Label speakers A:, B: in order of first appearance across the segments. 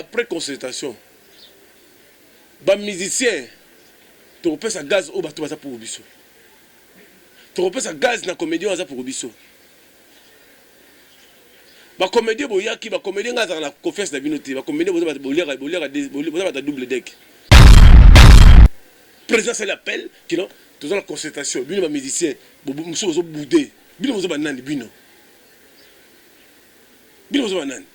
A: Après consultation, les musiciens, tu repères à gaz au bateau pour Obiso. Tu repères à gaz dans la comédie pour Obiso. Les comédiens, les comédiens dans la conférence de la communauté, les comédiens ont double deck. Le président, c'est l'appel, qui est dans la concertation. Les musiciens, ils sont boudés. Ils sont banani. Ils sont banani.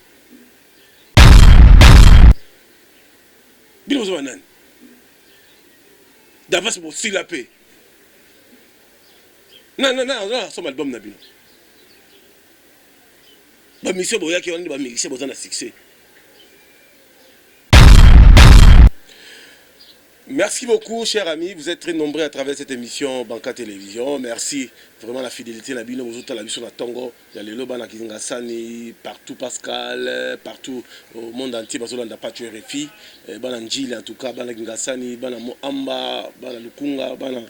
A: Ils sont banani. D'avance pour s'il la paix. Non, c'est un album. Les musiciens, ils ont succès. Merci beaucoup, chers amis. Vous êtes très nombreux à travers cette émission Banca Télévision. Merci vraiment la fidélité. La bino, vous êtes la vision de Tongo, il y a les lobes à Kingasani, partout Pascal, partout au monde entier. Parce qu'on n'a pas tué RFI. Bananjil en tout cas, Bana Kingasani, Bana Moamba, Bana Lukunga, Bana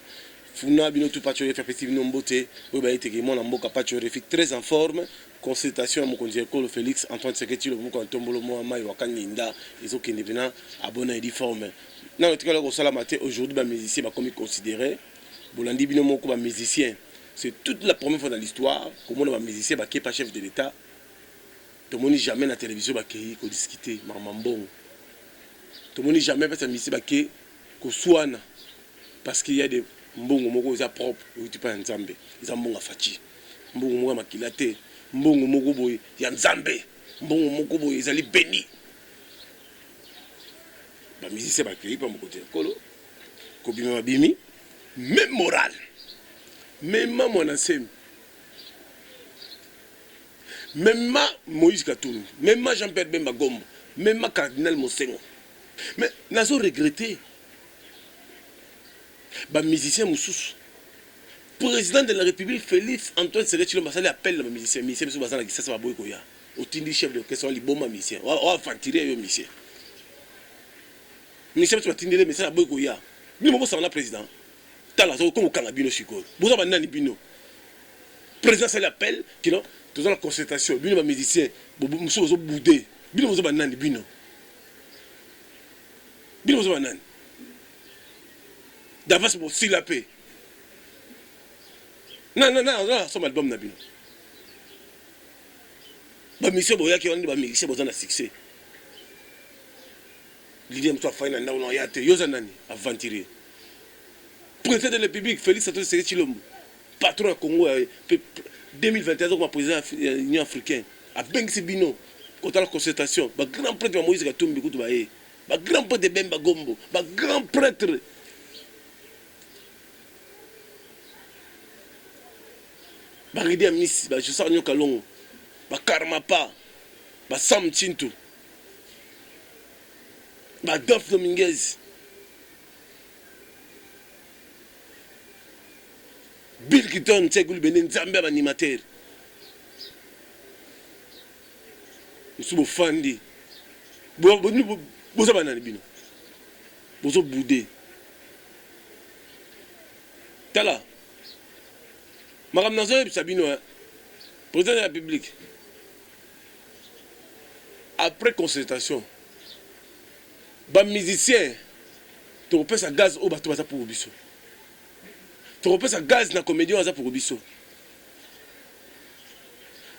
A: Funa, bino tout pas tué RFI, festival Nombote. Oui, bah, il était mon ambo pas tué RFI, très en forme. Consultation à mon conseiller Félix Antoine Seketi, le bouc en tombolo Moama, Wakanginda, ils ont qui n'est pas abonné et difforme. Non, aujourd'hui, les musiciens sont considérés. Bolandi Binomoko, les musiciens, c'est toute la première fois dans l'histoire que les musiciens ne sont pas chef de l'État. Tout le monde jamais dans la télévision qui discuter, Marmambon. Tout le monde jamais dans la musicien qui soigne. Parce qu'il y a des mbongo qui sont propres, qui sont nzambe. Ils sont mbongo fachi. Mbongo makilate. Mbongo moko boy, ya nzambe. Mbongo moko boy, ils sont bénis. Les musiciens sont accueillis par mon côté. Kobima Bimi, même morale, même mon ancien, même Moïse Katoun, même Jean-Pierre Bemba Gombo, même Cardinal Mosengo. Mais nous avons regretté. Les musiciens Moussous. Président de la République, Félix Antoine Seketi Tshilombo appelle les musiciens. Les musiciens sont dans la Boykoya. Au Tindi chef de l'orchestre, les bons musiciens. On va faire tirer les musiciens. Les musiciens sont tindés, mais c'est la Boykoya. Nous sommes le président. Comme au Canabino Chico. Vous avez un bino. Le président, c'est l'appel qui est dans la concertation. Les musiciens sont boudés. Vous avez un bino. Vous avez un d'avance pour s'il la paix. Non, c'est un album. Les musiciens ont succès. L'idée de faire un an, il y a un aventuré. Président de la République, Félix Antoine Seketi Tshilombo, patron du Congo, 2021, comme président de l'Union africaine, à Bengsi Bino, contre la concertation, le grand prêtre de Moïse Katumbi, le grand prêtre de Bemba Gombo, le grand prêtre. Baridi Amis, Josar Nyokalongo, Karmapa, Sam Chintu. Adolphe Dominguez, Bill Kitton, Tsegoul Benin, Zambia animateur. Nous sommes fandis. Vous avez un bino. Vous avez boudé. Tala. Madame Nazoé Sabino, président de la République. Après consultation, les musiciens, tu repères à gaz au bateau pour Obiso. Tu repères à gaz dans la comédie pour Obiso.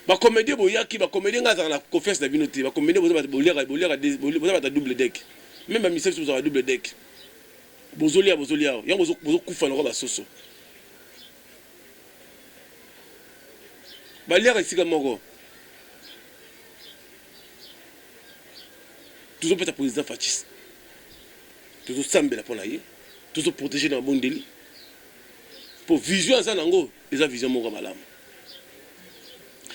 A: Les comédiens, les comédiens dans la conférence de la communauté, les comédiens ont double deck. Même les musiciens ont double deck. Bozolia, ils ont coupé dans la sauce. Ils ont ici comme toujours peut-être président fasciste. Toujours sambela pour l'aïe, toujours protéger dans le bon délit. Pour vision à Zanango, ils ont vision mon malam.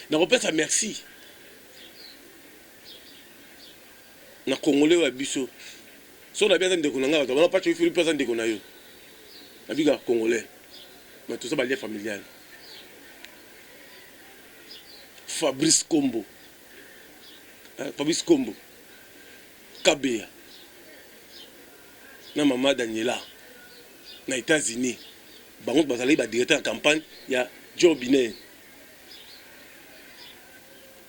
A: Dans le ça merci. Dans le Congolais ou à Bisso. Si on a bien de Konanga, on n'a pas de Philippe de Konayo. La vie Congolais. Mais tout ça, c'est familial. Fabrice Kombo. Fabrice Kombo. Kabea. Na maman Daniela. Na États-Unis. Bango bazali ba directeur de campagne, il y a Joe Biden.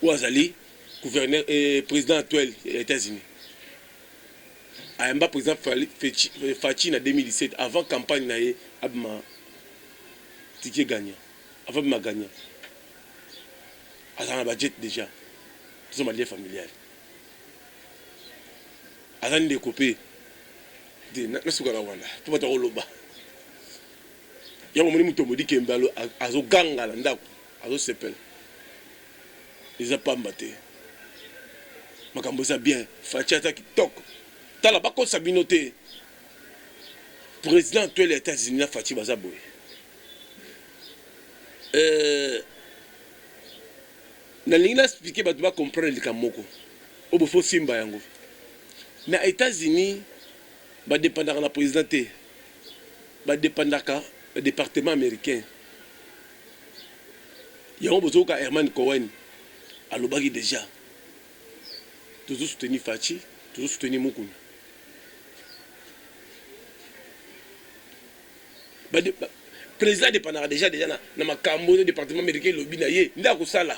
A: Ou azali gouverneur et président actuel des États-Unis. Ayamba par exemple Fachi en 2017 avant campagne naé abma ticket gagnant avant ma gagnant azana budget déjà tout ma lien familial azani de copé de na suka na wanda to bata oloba yango moni muto modi kembalo azo ganga la ndako azo sepel ils a pas mbaté makambo ça bien Fachi ata kitoko tala bako sabinoté président de les États-Unis Fachi Bazaboy na lingi na expliquer bato ba comprendre likamoko obo fo simba yango na États-Unis ba dépendaka na président te ba dépendaka département américain yango bozoka Herman Cohen alobaki déjà toujours soutenir Fachi toujours soutenir Mukuna président dépendra déjà na makambo de département américain lobi na ye nda ko sala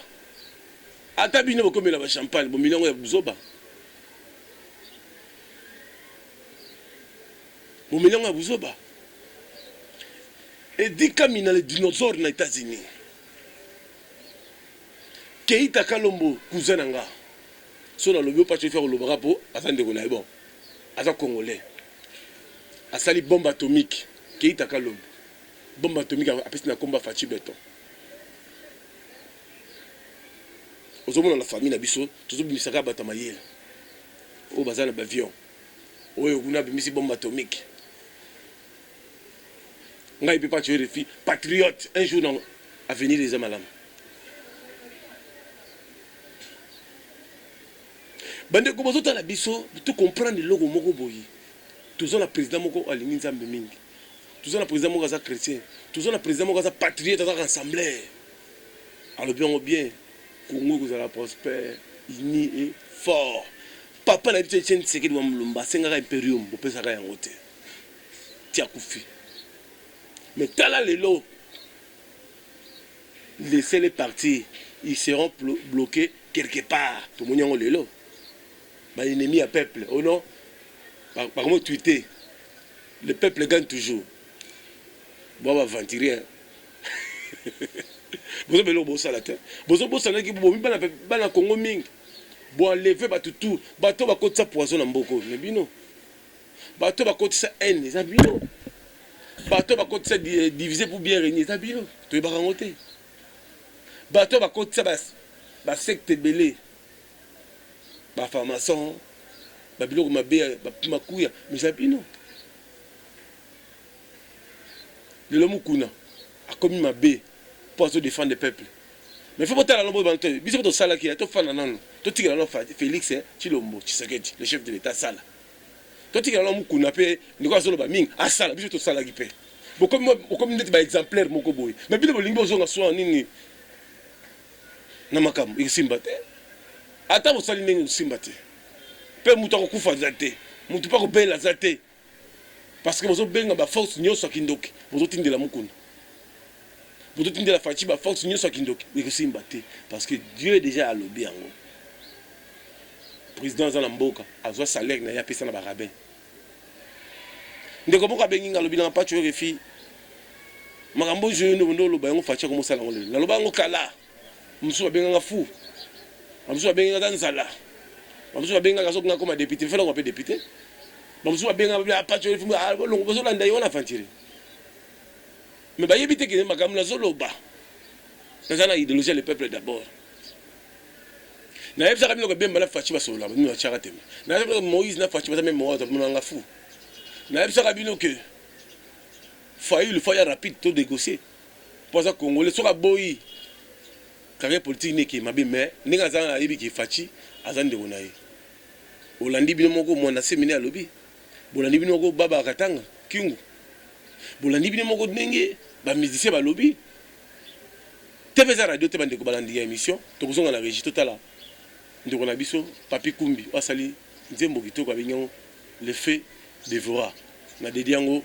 A: ata bino bokomela ba champagne bo milongo ya buzoba bo milongo ya buzoba et dit comme il a les dinosaures na États-Unis Keita Kalombo cousin nga so na lobi pas faire le brapo azande ko na bon aza congolais asali bombe atomique Keita Kalombo bombe atomique apesi na komba Fachi Beton ozomona la famille na biso tozobimisaka bato mayele oyo baza na bavion oyo kuna bimisi bombe atomique ngai mpe pa refi patriote un jour dans avenir eza malamu bandeko bozotala biso to comprendre eloko moko boyi toza na président moko alingi nzambe mingi toza na président moko aza chrétien toza na président moko aza patriote aza rassembleur alobi yango bien Congo kozala prospère uni et fort papa na biso Etienne Tshisekedi wa Mulumba asengaka imperium bopesaka yango te tia kufi mais tala lelo laissez-les partir ils seront bloqués quelque part tout le monde lelo ba ennemi à peuple oh non par contre tweeter le peuple gagne toujours bon va ventirer vous avez le beau salateur vous avez beau salaire qui vous bana Congo mingi bon enlever batutu bato ba kotisa poison na mboko mais bino bato ba kotisa haine ça bino bato ba kotisa diviser pour bien régner ça bino to ba rangote bato ba kotisa ba secte belé ba formation ba biloko mabe ba makuya mais ça bino le Mukuna a commis mabe pour se défendre le peuple. Mais il faut pas l'ombre de l'entrée. Bisous de Sala qui a tout fait nan. Tout tigre alors Félix Tshilombo Tshisekedi, le chef de l'État Sala. Tout tigre alors Mukuna pe ni quoi solo ba ming a Sala bisous de Sala qui pe. Bon comme n'était pas exemplaire moko boy. Mais bilo bolingo zo ngaso nini. Na makam ikisimba te. Ata bo sali ningi simbate. Pe mutu ko kufa zate. Mutu pa ko bela zate. Parce que bozo benga ba force nyoso kindoki. Bozo tindela Mukuna. Vous dites de la fatigue, force nous sommes parce que Dieu est déjà à l'obé en haut. Président Zalamboka a besoin salaire n'a pas na barabin. Ndeko boka bengi ngalobi na pa tuer fi. Makambo je no ndo lo ba ngo fatia comme ça la ngolo. Na lo ba ngo kala. Musu benga nga fou. Musu benga nga nzala. Musu benga nga soka comme député, fait là député. Musu benga pa tuer fi ah longo bozo landa yona fantire. Mais bah yébite que makambo na zolo ba. Nazana idéologie le peuple d'abord. Na yebisa kabino ko bemba na Fachi ba sola, ni wa chaka tema. Na yebisa Moïse na Fachi ba même Moïse ba nga fou. Na yebisa kabino que failli le foyer rapide to négocier. Pour ça congolais soka boyi. Carrière politique ne ki mabe mais ninga zana yebi ki Fachi azande onaye. Olandi bino moko mona séminaire lobi. Bolandi bino moko baba katanga kingu. Bolandi bino moko ndenge ba musicien ba lobby TV za radio te bande ko balandi ya émission to bozonga na régie totala ndeko na biso Papi Kumbi asali nzembo kitoko abengo le fait dévora na dediango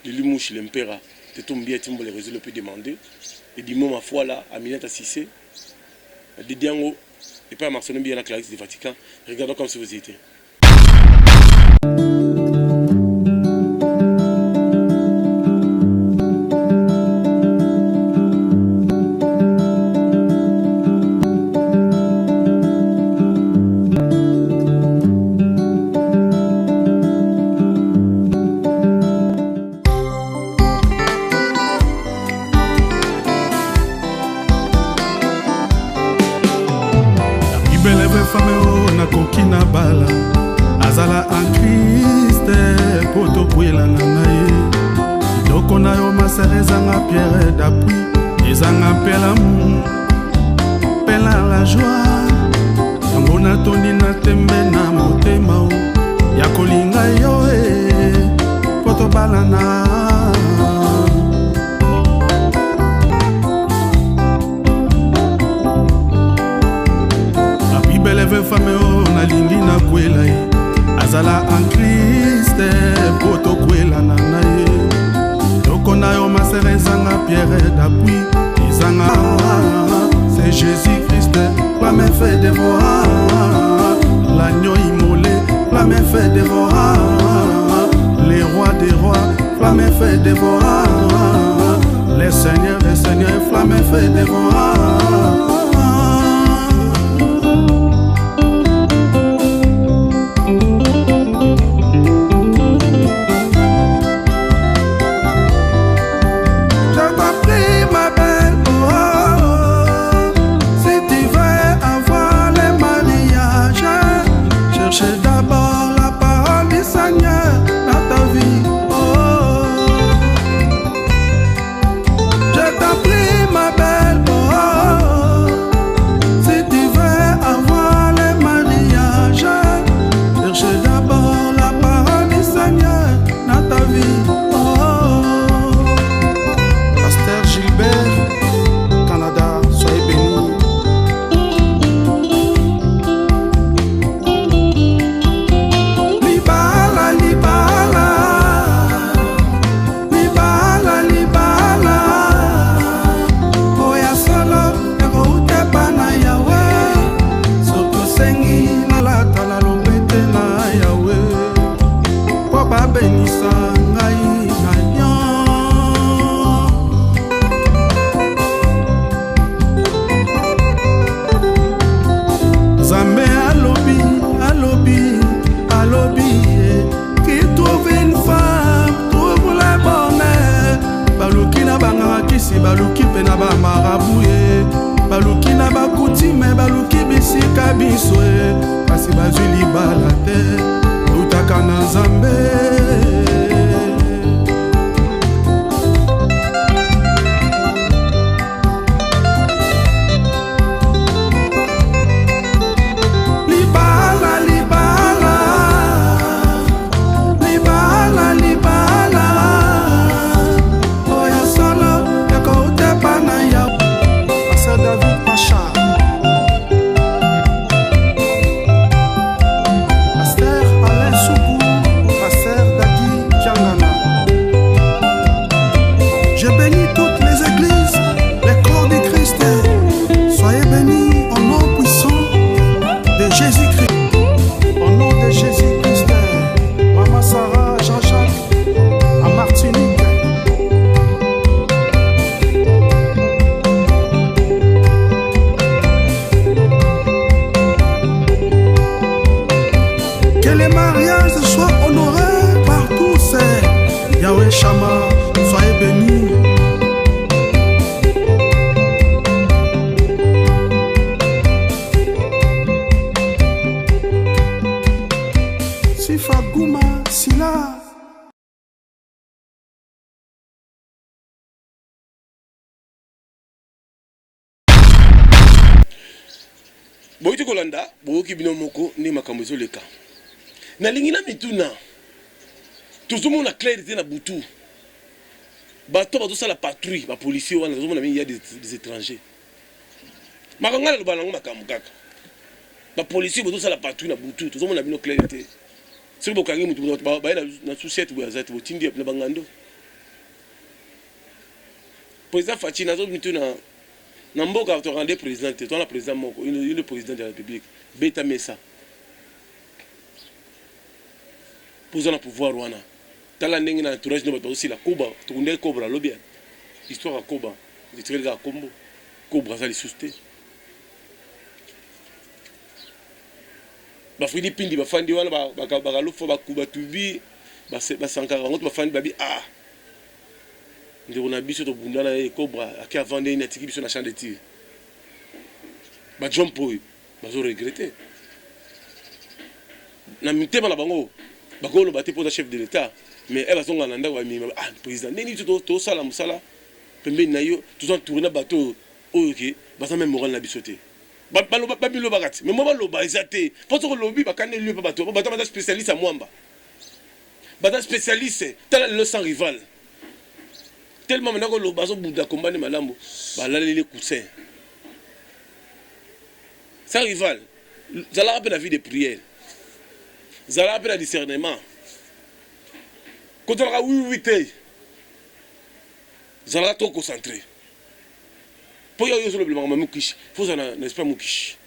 A: de Lumouche l'Empera te tombia timbo les réseaux le plus demandé et du moment foi là Aminata Cissé na dediango et pas Marcelin bien la Clarisse du Vatican regardons comme si vous étiez
B: femme o na kokina bala azala en Christ poto kwela na ye doko na yo masere zanga pierre d'appui ezanga pela mu pela la joie yango na tondi na tembe na motema o ya kolinga yo poto balana Belle femme o na lingi na kwela ye azala en Christ poto kwela na ye doko na yo masere ezanga pierre d'appui ezanga c'est Jésus Christ la main fait dévorer l'agneau immolé la main fait dévorer les rois des rois la main fait dévorer les seigneurs la main fait dévorer. Baluki pena ba marabouye baluki na bakuti me baluki bisika biswe kasi bazuli balate utaka na Nzambe
A: Boiti kolanda boki bino moko ni makambo ezoleka na lingi na mituna tozomona clarté na butu bato bazosala patrouille ba policier wana tozomona il y a des étrangers makanga le banango makambo kaka ba policier bazosala patrouille na butu tozomona bino clarté soki bokangi mutu ba na souciette bo azati botindi na bangando président Fachi nazo mituna Namboka tu rendez président, tu es le président Moko, le président de la République. Beta Messa. Posant le pouvoir Rwanda. Tala nengi na entourage no bato aussi la Koba, tu connais Cobra lobby. Histoire à Koba, tu te regardes Combo. Cobra ça les sousté. Ba Philippines ba fandi wana ba lofo ba Kuba tubi ba sankara ngoto ba fandi babi ah. On a biso to bundana e Cobra aki avande ina tiki biso na champ de tir ba jump boy bazo regretter. Na mitema na bango bakolo baté pour le chef de l'État, mais elle va son nganda wa mi ah président neni to sala musala pembe na yo tout en tourner bateau OK basa même moral na bisoté. Ba bilo bakati mais moi lo ba ezate faut que lobby bakane lui ba bateau ba spécialiste à mwamba. Ba spécialiste tel le sans rival. Tellement maintenant que le bazo bouda combat de malambo ba la les coussins. Sans rival, ça a appelé la vie de prière. Ça a appelé le discernement. Quand on a oui, ça a trop concentré. Pour y aller sur le plan, il faut un esprit moukish.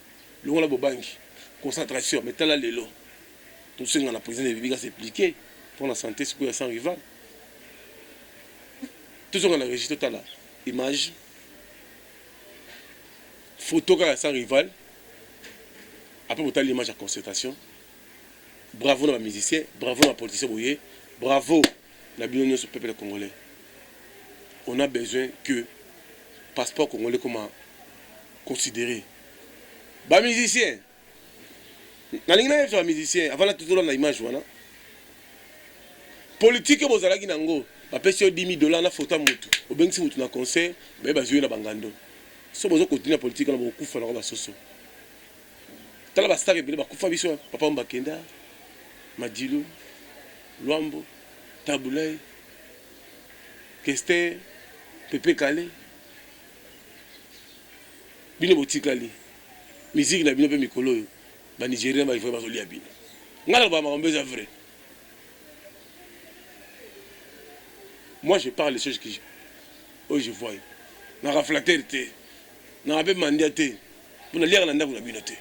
A: Le on a bobangi, concentration, mais t'as l'élo. Tout ce qu'on a président de Bibiga s'appliquer pour la santé, c'est quoi sans rival. Tout ce qu'on a enregistré, t'as là, image, photo sans rival. Après, vous avez l'image à concertation. Bravo à musiciens, bravo à politiciens, bravo à la bienvenue au peuple congolais. On a besoin que le passeport congolais comment considéré. Les musiciens, les musiciens, avant tout le l'image, politique, vous avez dit, après 10 000 $, la photo mutu. Au bien si vous avez un conseil, vous avez joué na bangando. Si vous continuez la politique, vous avez beaucoup de choses. Tala ba star ebele ba kufa biso papa Mbakenda Madilu Luambo Tabulay Kester Pepe Kale bino botikali musique na bino pe mikolo ba Nigérien ba ifo ba zolia bino ngala ba makombeza vrai. Moi je parle les choses que je vois na raflaterité na abe mandiate pour na lire na ndaku na bino te.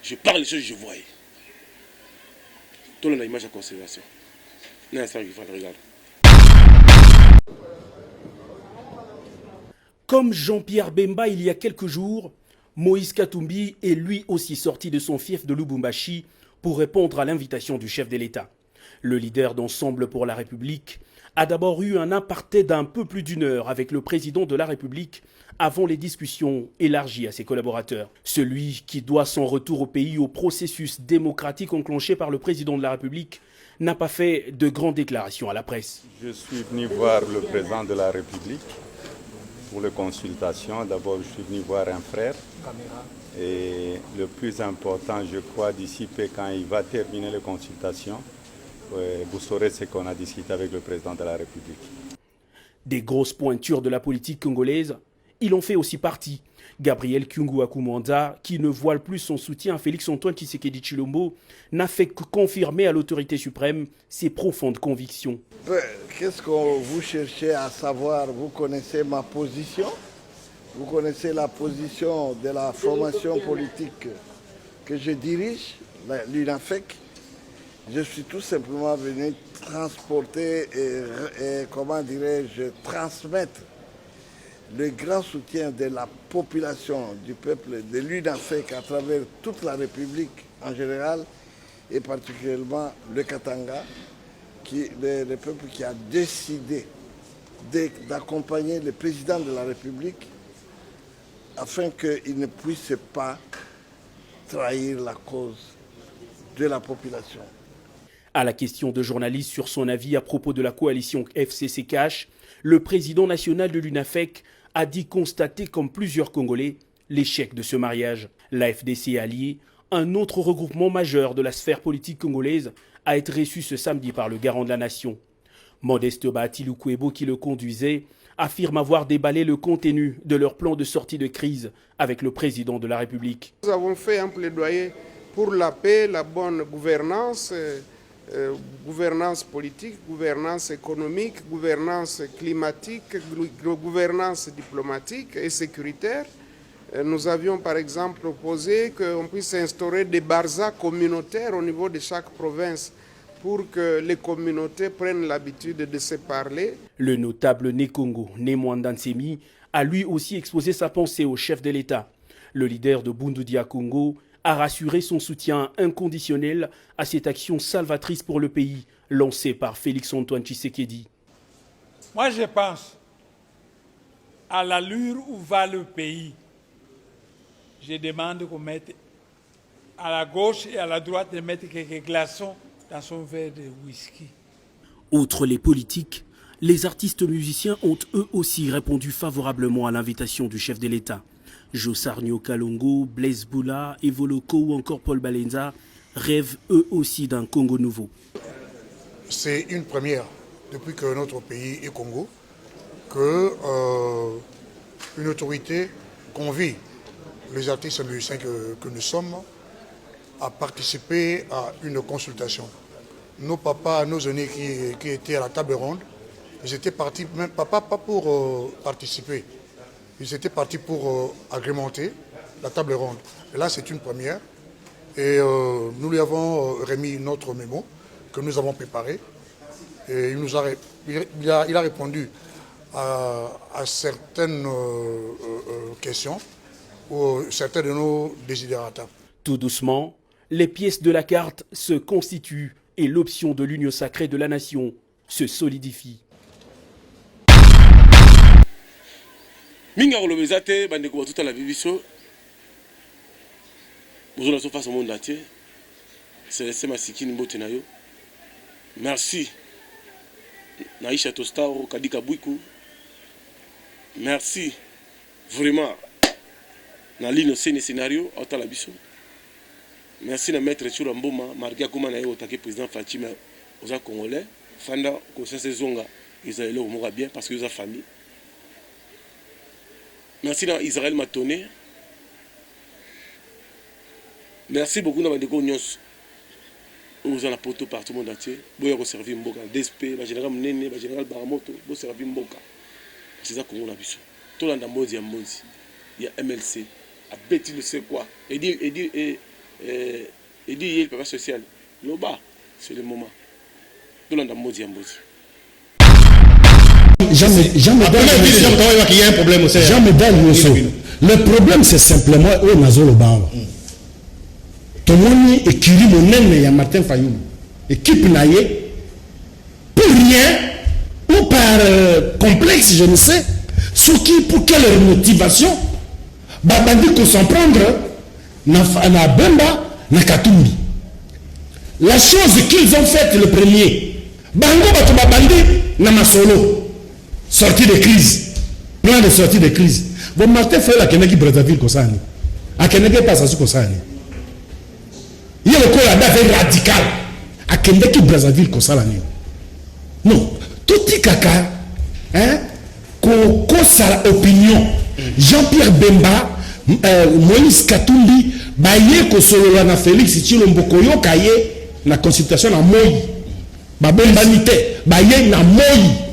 A: Je parle des choses que je vois. Tout le monde a l'image à conservation.
C: Comme Jean-Pierre Bemba il y a quelques jours, Moïse Katumbi est lui aussi sorti de son fief de Lubumbashi pour répondre à l'invitation du chef de l'État. Le leader d'Ensemble pour la République a d'abord eu un aparté d'un peu plus d'une heure avec le président de la République avant les discussions élargies à ses collaborateurs. Celui qui doit son retour au pays au processus démocratique enclenché par le président de la République n'a pas fait de grandes déclarations à la presse.
D: Je suis venu voir le président de la République pour les consultations. D'abord, je suis venu voir un frère. Et le plus important, je crois, d'ici peu, quand il va terminer les consultations, vous saurez ce qu'on a discuté avec le président de la République.
C: Des grosses pointures de la politique congolaise, il en fait aussi partie. Gabriel Kyungu Akumanda, qui ne voile plus son soutien à Félix-Antoine Tshisekedi Tshilombo, n'a fait que confirmer à l'autorité suprême ses profondes convictions.
E: Qu'est-ce que vous cherchez à savoir? Vous connaissez ma position? Vous connaissez la position de la formation politique que je dirige, l'UNAFEC. Je suis tout simplement venu transporter et comment dirais-je, transmettre le grand soutien de la population, du peuple de l'UNAFEC à travers toute la République en général et particulièrement le Katanga, le peuple qui a décidé d'accompagner le président de la République afin qu'il ne puisse pas trahir la cause de la population.
C: À la question de journalistes sur son avis à propos de la coalition FCC-CACH, le président national de l'UNAFEC a dit constater comme plusieurs Congolais l'échec de ce mariage. La FDC alliée, un autre regroupement majeur de la sphère politique congolaise, a été reçu ce samedi par le garant de la nation. Modeste Bahati-Lukwebo, qui le conduisait, affirme avoir déballé le contenu de leur plan de sortie de crise avec le président de la République.
F: Nous avons fait un plaidoyer pour la paix, la bonne gouvernance, gouvernance politique, gouvernance économique, gouvernance climatique, gouvernance diplomatique et sécuritaire. Nous avions par exemple proposé qu'on puisse instaurer des barzas communautaires au niveau de chaque province pour que les communautés prennent l'habitude de se parler.
C: Le notable Nekongo, Nemwanda Nsemi, a lui aussi exposé sa pensée au chef de l'État. Le leader de Bundu Dia Congo a rassuré son soutien inconditionnel à cette action salvatrice pour le pays lancée par Félix-Antoine Tshisekedi.
G: Moi je pense à l'allure où va le pays. Je demande qu'on mette à la gauche et à la droite de mettre quelques glaçons dans son verre de whisky.
C: Outre les politiques, les artistes musiciens ont eux aussi répondu favorablement à l'invitation du chef de l'État. Josarnio Kalongo, Blaise Boula, Evoloko ou encore Paul Balenza rêvent eux aussi d'un Congo nouveau.
H: C'est une première depuis que notre pays est Congo, que une autorité convie les artistes musiciens que nous sommes à participer à une consultation. Nos papas, nos aînés qui étaient à la table ronde, ils étaient partis, même pas pour participer, ils étaient partis pour agrémenter la table ronde. Et là, c'est une première. Et nous lui avons remis notre mémo que nous avons préparé. Et il a répondu à certaines questions ou certains de nos desiderata.
C: Tout doucement, les pièces de la carte se constituent et l'option de l'union sacrée de la nation se solidifie.
A: Minga kolobeza te bandeko batuta la bibiso. Bonjour la face au monde entier. C'est Masikini Mbote na yo. Merci. Naïcha Tostaro Kadika Bouikou. Merci vraiment. Na lino scénario scénario autant la biso. Merci na maître Chura Mboma, Marga Kuma na yo otake président Fatima aux Congolais. Fanda ko sese zonga Israël au mora bien parce que ils ont famille. Merci à Israël Matoné. Merci beaucoup à Bandeko Nyos. Vous avez la poto partout le monde entier. Vous avez servi Mboka. DSP, le général Mnene, le général Baramoto. Vous avez servi Mboka. C'est ça qu'on a vu. Tout le monde il y a Mbozi. Il y a MLC. A Betty le sait quoi. Et dit il y a le papa social. Loba, c'est le moment. Tout le monde il y a Mbozi.
I: Le problème c'est simplement au Nazolo Bao. Tomoni et Kiri Monene ya Martin Fayou. Équipe naïe pour rien ou par complexe, je ne sais. Ce qui pour quelle motivation Babandi qu'on s'en prendre na Bemba na Katumbi. La chose qu'ils ont faite le premier, Bango Bato Babandi na Masolo. Sortie de crise. Plan de sortie de crise. Bon, Martin fait la Kenegi Brazzaville Kosani. A Kenegi passe à ce Kosani. Il y a le corps d'affaires radical. A Kenegi Brazzaville Kosani. Non. Tout est caca. Hein? Qu'on sa opinion. Jean-Pierre Bemba, Moïse Katumbi, Baye Kosolola na Félix Chilombo Yo Kaye, na consultation na Moï. Babemba Nite, Baye na Moï.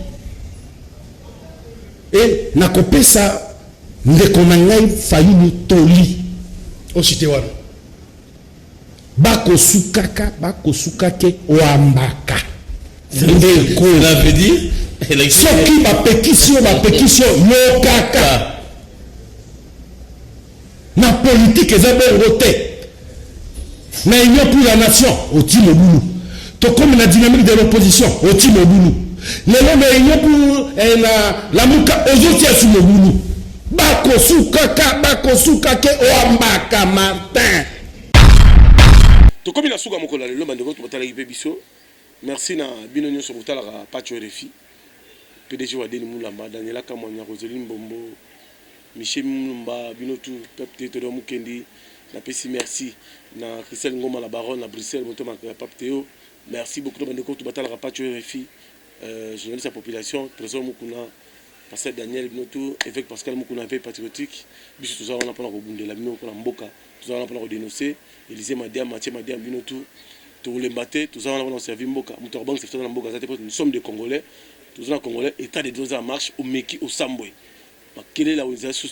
I: Et na kopesa ndeko na ngai Fayulu toli ositewana bako sukake oambaka ndeko
J: cela veut dire
I: soki ba pétition yokaka na politique ezabongo te na union pour la nation oti mobulu to comme la dynamique de l'opposition oti mobulu. Les hommes réunis pour la mouka aujourd'hui sur le boulot. Bako soukake oambaka Martin.
A: To comme la souka mokola le bandeko to batala ipe biso. Merci na binonyo so botala ka Pacho Refi. PDG wa Denis Moulamba, Daniela Kamanya, Roseline Bombo, Michel Moulamba, Binotu, Pep Théodore Mukendi, na pesi merci na Christelle Ngoma la baronne à Bruxelles, Motoma Pap Théo. Merci beaucoup bandeko to batala ka Pacho Refi. Journaliste de la population, trésor Mukuna, Pasteur Daniel Binotou, évêque Pascal Mukuna, veille patriotique, Bissou Touzara, on a pas de la Bino, on a Mboka, Touzara, on a dénoncé, Élisée Madiam, Mathieu Madiam Binotou, Tourle Mbaté, Touzara, on a servi Mboka, Moutorbank, c'est dans Mboka, nous sommes des Congolais, Touzara Congolais, État des deux en marche, au Meki, au Samboué. Quelle est la organisation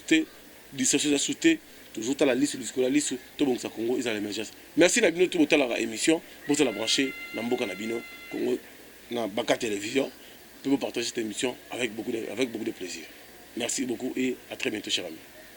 A: soutée, toujours à la liste, jusqu'à la liste, tout le monde Congo, ils ont l'émergence. Merci Nabino, tout le monde à la émission, pour la brancher, Namboka Nabino, Congo. Dans Banca Télévision, pour vous partager cette émission avec beaucoup de plaisir. Merci beaucoup et à très bientôt, chers amis.